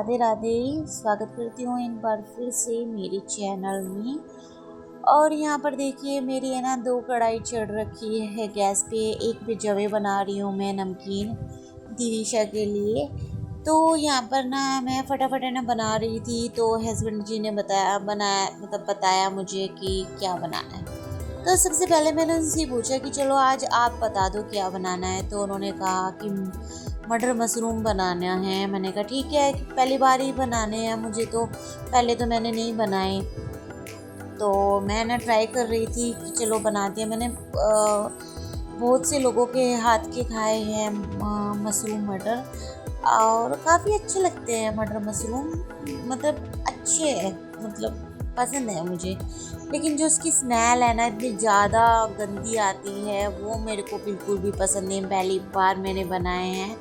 राधे राधे। स्वागत करती हूँ एक बार फिर से मेरे चैनल में। और यहाँ पर देखिए मेरी है ना 2 कढ़ाई चढ़ रखी है गैस पे। एक पे जवे बना रही हूँ मैं नमकीन दिविशा के लिए। तो यहाँ पर ना मैं फटाफट है ना बना रही थी, तो हस्बैंड जी ने बताया मुझे कि क्या बनाना है। तो सबसे पहले मैंने उनसे पूछा कि चलो आज आप बता दो क्या बनाना है। तो उन्होंने कहा कि मटर मशरूम बनाना है। मैंने कहा ठीक है, पहली बार ही बनाने हैं मुझे, तो पहले तो मैंने नहीं बनाए। तो मैं ना ट्राई कर रही थी कि चलो बनाती है। मैंने बहुत से लोगों के हाथ के खाए हैं मशरूम मटर, और काफ़ी अच्छे लगते हैं मटर मशरूम। मतलब अच्छे हैं, मतलब पसंद है मुझे। लेकिन जो उसकी स्मेल है ना इतनी ज़्यादा गंदी आती है, वो मेरे को बिल्कुल भी पसंद नहीं। पहली बार मैंने बनाए हैं,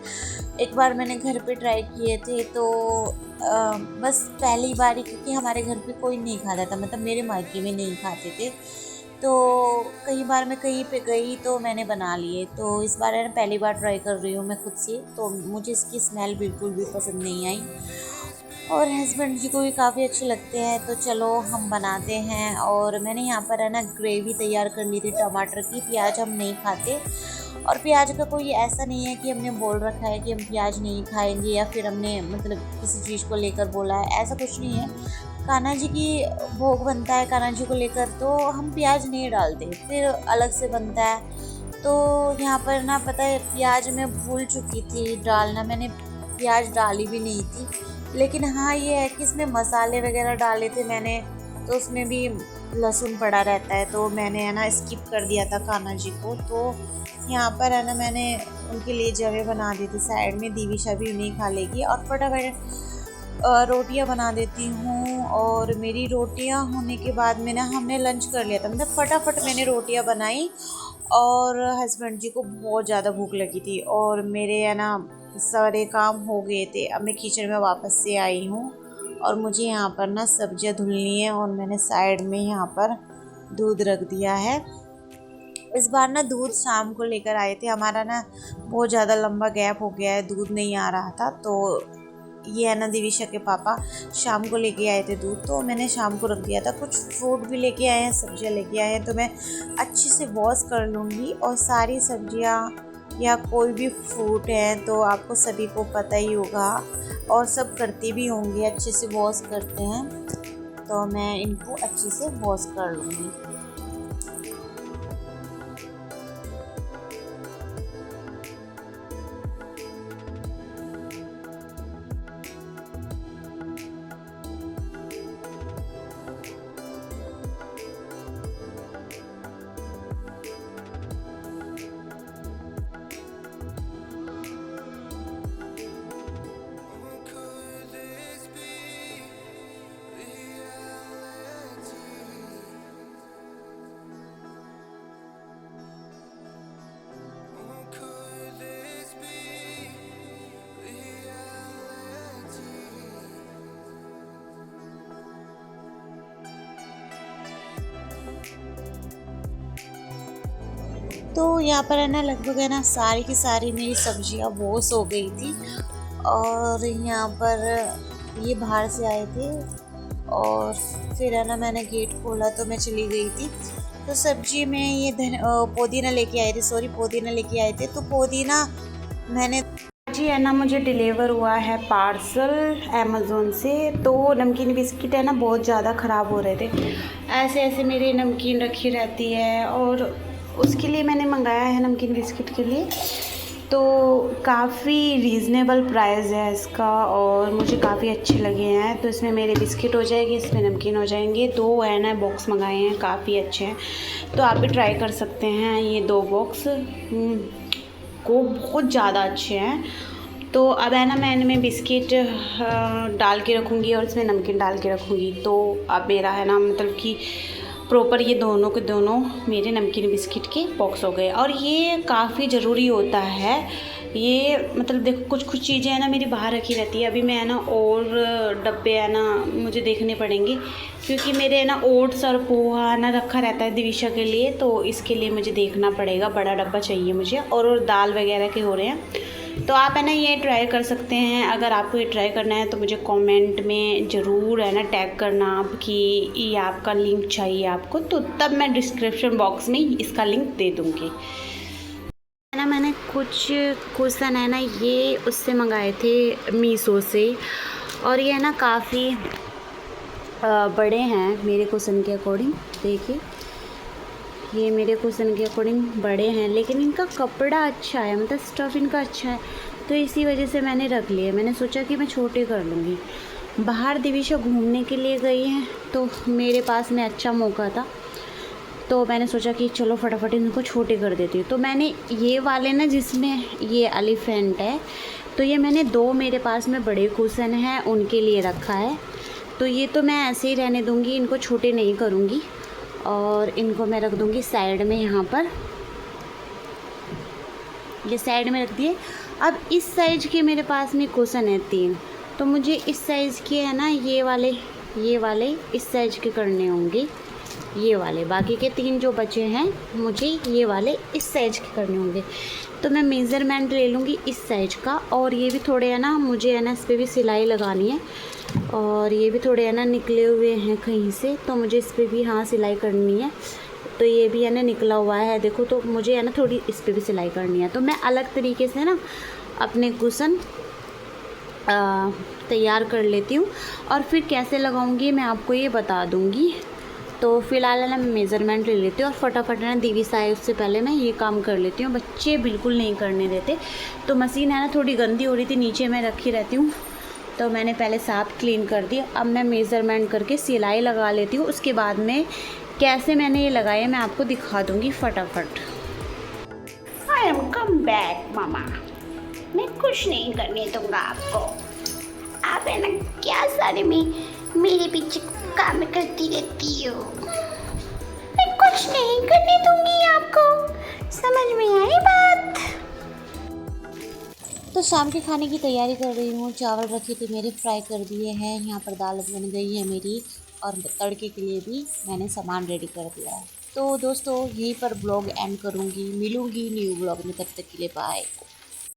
एक बार मैंने घर पे ट्राई किए थे, तो बस पहली बार ही, क्योंकि हमारे घर पे कोई नहीं खाता था, मतलब मेरे मायके में नहीं खाते थे। तो कई बार मैं कहीं पे गई तो मैंने बना लिए। तो इस बार है ना पहली बार ट्राई कर रही हूँ मैं खुद से, तो मुझे इसकी स्मेल बिल्कुल भी पसंद नहीं आई, और हस्बैंड जी को भी काफ़ी अच्छे लगते हैं। तो चलो हम बनाते हैं। और मैंने यहाँ पर है ना ग्रेवी तैयार कर ली थी टमाटर की। प्याज हम नहीं खाते, और प्याज का कोई ऐसा नहीं है कि हमने बोल रखा है कि हम प्याज नहीं खाएंगे, या फिर हमने मतलब किसी चीज़ को लेकर बोला है, ऐसा कुछ नहीं है। कान्हा जी की भोग बनता है कान्हा जी को लेकर, तो हम प्याज नहीं डालते, फिर अलग से बनता है। तो यहाँ पर ना पता है प्याज मैं भूल चुकी थी डालना, मैंने प्याज डाली भी नहीं थी। लेकिन हाँ ये है कि इसमें मसाले वगैरह डाले थे मैंने, तो उसमें भी लहसुन पड़ा रहता है, तो मैंने है ना स्किप कर दिया था कान्हा जी को। तो यहाँ पर है ना मैंने उनके लिए जवे बना दी थी साइड में, दिविशा भी उन्हें खा लेगी। और फटाफट रोटियां बना देती हूँ। और मेरी रोटियां होने के बाद में ना हमने लंच कर लिया था, मतलब फटाफट मैंने रोटियां बनाई। और हस्बैंड जी को बहुत ज़्यादा भूख लगी थी, और मेरे है ना सारे काम हो गए थे। अब मैं किचन में वापस से आई हूँ, और मुझे यहाँ पर ना सब्जियाँ धुलनी है, और मैंने साइड में यहाँ पर दूध रख दिया है। इस बार ना दूध शाम को लेकर आए थे, हमारा ना बहुत ज़्यादा लंबा गैप हो गया है, दूध नहीं आ रहा था। तो ये है ना दिविशा के पापा शाम को लेके आए थे दूध, तो मैंने शाम को रख दिया था। कुछ फ्रूट भी लेके आए हैं, सब्जियां लेके आए हैं, तो मैं अच्छे से वॉश कर लूँगी। और सारी सब्जियां या कोई भी फ्रूट है तो आपको सभी को पता ही होगा, और सब करते भी होंगे, अच्छे से वॉश करते हैं। तो मैं इनको अच्छे से वॉश कर लूँगी। तो यहाँ पर है ना लगभग है ना सारी की सारी मेरी सब्जियाँ वॉश हो गई थी। और यहाँ पर ये बाहर से आए थे, और फिर है ना मैंने गेट खोला तो मैं चली गई थी। तो सब्जी में ये पुदीना लेके आए थे, पुदीना लेके आए थे। तो पुदीना मैंने जी है ना मुझे डिलीवर हुआ है पार्सल अमेज़ोन से। तो नमकीन बिस्किट है ना बहुत ज़्यादा ख़राब हो रहे थे, ऐसे ऐसे मेरी नमकीन रखी रहती है, और उसके लिए मैंने मंगाया है नमकीन बिस्किट के लिए। तो काफ़ी रीज़नेबल प्राइस है इसका, और मुझे काफ़ी अच्छे लगे हैं। तो इसमें मेरे बिस्किट हो जाएंगे, इसमें नमकीन हो जाएंगे। 2 है ना बॉक्स मंगाए हैं, काफ़ी अच्छे हैं, तो आप भी ट्राई कर सकते हैं। ये 2 बॉक्स को बहुत ज़्यादा अच्छे हैं। तो अब है ना मैं इनमें बिस्किट डाल के रखूँगी, और इसमें नमकीन डाल के रखूँगी। तो अब मेरा है ना मतलब कि प्रॉपर ये दोनों के दोनों मेरे नमकीन बिस्किट के बॉक्स हो गए। और ये काफ़ी ज़रूरी होता है, ये मतलब देखो कुछ कुछ चीज़ें है ना मेरी बाहर रखी रहती है। अभी मैं है ना और डब्बे है ना मुझे देखने पड़ेंगे, क्योंकि मेरे है ना ओट्स और पोहा ना रखा रहता है दिविशा के लिए, तो इसके लिए मुझे देखना पड़ेगा, बड़ा डब्बा चाहिए मुझे। और दाल वगैरह के हो रहे हैं, तो आप है ना ये ट्राई कर सकते हैं। अगर आपको ये ट्राई करना है तो मुझे कमेंट में ज़रूर है ना टैग करना आप कि ये आपका लिंक चाहिए आपको, तो तब मैं डिस्क्रिप्शन बॉक्स में इसका लिंक दे दूँगी। है ना मैंने कुछ कुशन है ना ये उससे मंगाए थे मीशो से, और ये है ना काफ़ी बड़े हैं मेरे कुशन के अकॉर्डिंग। देखिए ये मेरे कुशन के अकॉर्डिंग बड़े हैं, लेकिन इनका कपड़ा अच्छा है, मतलब स्टफ़ इनका अच्छा है, तो इसी वजह से मैंने रख लिए। मैंने सोचा कि मैं छोटे कर लूँगी। बाहर दिविशा घूमने के लिए गई हैं तो मेरे पास में अच्छा मौका था, तो मैंने सोचा कि चलो फटाफट इनको छोटे कर देती हूँ। तो मैंने ये वाले ना जिसमें ये एलिफेंट है, तो ये मैंने 2 मेरे पास में बड़े कुशन हैं उनके लिए रखा है। तो ये तो मैं ऐसे ही रहने दूँगी, इनको छोटे नहीं करूँगी, और इनको मैं रख दूँगी साइड में। यहाँ पर ये साइड में रख दिए। अब इस साइज़ के मेरे पास में कुशन है 3, तो मुझे इस साइज़ के है ना ये वाले इस साइज़ के करने होंगे, ये वाले। बाकी के 3 जो बचे हैं मुझे ये वाले इस साइज़ के करने होंगे। तो मैं मेज़रमेंट ले लूँगी इस साइज़ का, और ये भी थोड़े है ना मुझे है ना इस पर भी सिलाई लगानी है, और ये भी थोड़े है ना निकले हुए हैं कहीं से, तो मुझे इस पर भी हाँ सिलाई करनी है। तो ये भी है ना निकला हुआ है देखो, तो मुझे है ना थोड़ी इस पर भी सिलाई करनी है। तो मैं अलग तरीके से ना अपने कुशन तैयार कर लेती हूँ, और फिर कैसे लगाऊंगी मैं आपको ये बता दूँगी। तो फ़िलहाल है ना मैं मेज़रमेंट ले लेती हूँ और फटाफट ना दिविशा आए उससे पहले मैं ये काम कर लेती हूँ। बच्चे बिल्कुल नहीं करने देते। तो मशीन है ना थोड़ी गंदी हो रही थी, नीचे मैं रखी रहती हूँ, तो मैंने पहले साफ़ क्लीन कर दिया। अब मैं मेज़रमेंट करके सिलाई लगा लेती हूँ। उसके बाद में कैसे मैंने ये लगाया मैं आपको दिखा दूँगी फटाफट। आई एम कम बैक मामा, मैं कुछ नहीं करने दूँगा आपको। आप है ना क्या सारे में मेरे पीछे काम करती रहती हो, मैं कुछ नहीं करने दूँगी आपको, समझ में आई बात? तो शाम के खाने की तैयारी कर रही हूँ। चावल रखे थे मेरे, फ्राई कर दिए हैं। यहाँ पर दाल बन गई है मेरी, और तड़के के लिए भी मैंने सामान रेडी कर दिया है। तो दोस्तों यहीं पर ब्लॉग एंड करूँगी, मिलूँगी न्यू ब्लॉग में, तब तक के लिए बाय।